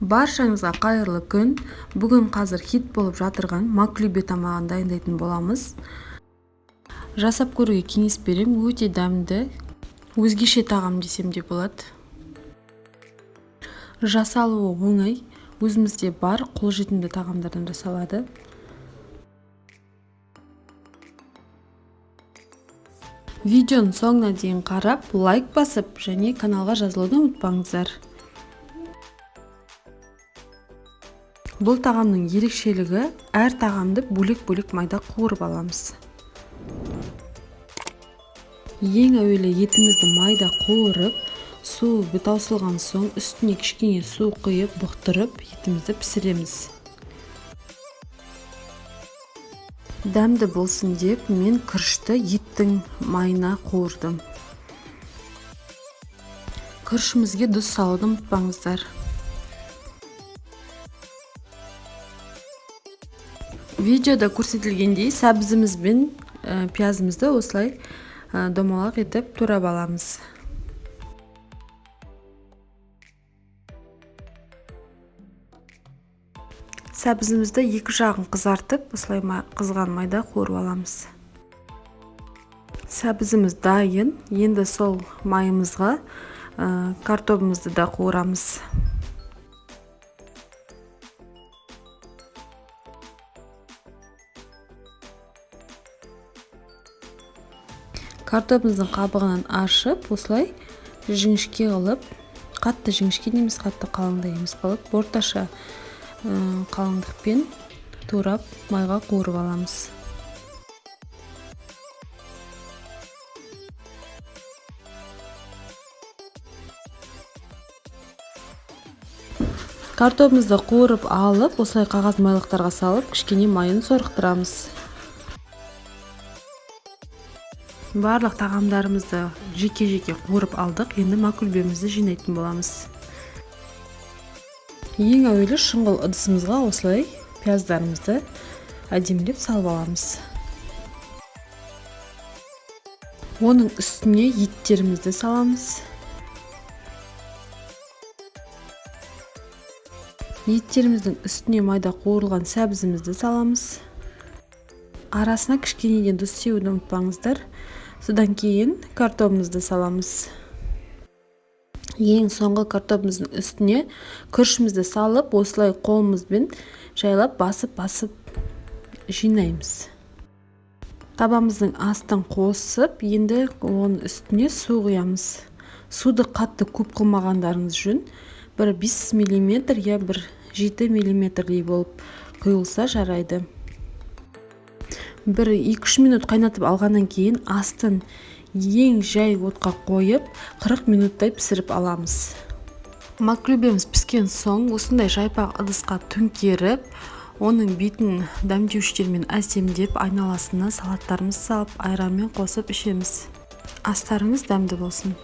Баршаңызға қайырлы күн. Бүгін қазір хит болып жатырған маклюбе тамағын дайындайтын боламыз. Жасап көруге кеңес берем. Өте дәмді, өзгеше тағам десем де болады. Жасалуы оңай, өзімізде бар қолжетімді тағамдардан жасалады. Видеоның соңына дейін қарап, лайк басып, және каналға жазылуды ұмытпаңыздар. Бұл тағамның ерекшелігі, әр тағамды бөлек-бөлек майда қуырып аламыз. Ең әуелі етімізді майда қуырып, су таусылған соң үстіне кішкене су құйып, бұқтырып, етімізді пісіреміз. Дәмді болсын деп, мен күрішті еттің майына қуырдым. Күрішімізге тұз салуды ұмытпаңыздар. Видеода көрсетілгендей сәбізіміз бен пиязымызды осылай домалақ етіп турап аламыз. Сәбізімізді екі жағын қызартып, осылай қызған майда қуырып аламыз. Сәбізіміз дайын. Енді сол майымызға картобымызды да қуырамыз. Картобымыздың қабығынан ашып, осылай жіңішке қылып, қатты жіңішке неміз, қатты қалыңдай емес қылып, орташа қалыңдықпен турап майға қуырып аламыз. Картобымызды қуырып алып, осылай қағаз майлықтарға салып, кішкене майын сорықтырамыз. Барлық тағамдарымызды жеке-жеке қуырып алдық, енді маклюбемізді жинайтын боламыз. Ең әуелі шұңғыл ыдысымызға осылай пияздарымызды әдемілеп салып аламыз. Оның үстіне еттерімізді саламыз. Еттеріміздің үстіне майда қуырылған сәбізімізді саламыз. Арасына кішкенеден тұз сеуді ұмытпаңыздар. Содан кейін картобымызды саламыз. Ең соңғы картобымыздың үстіне күрішімізді салып, осылай қолымызбен жайлап басып жинаймыз. Табамыздың астын қосып, енді оның үстіне су құямыз. Суды қатты көп қылмағандарыңыз үшін, бір 5 мм я бір 7 мм болып құйылса жарайды. Бір 2-3 минут қайнатып алғаннан кейін астын ең жай отқа қойып, 40 минуттай пісіріп аламыз. Маклюбеміз піскен соң, осындай жайпақ ыдысқа төңкеріп, оның бетін дәмдеуіштермен әсемдеп, айналасына салаттарымыз салып, айранмен қосып ішеміз. Астарыңыз дәмді болсын.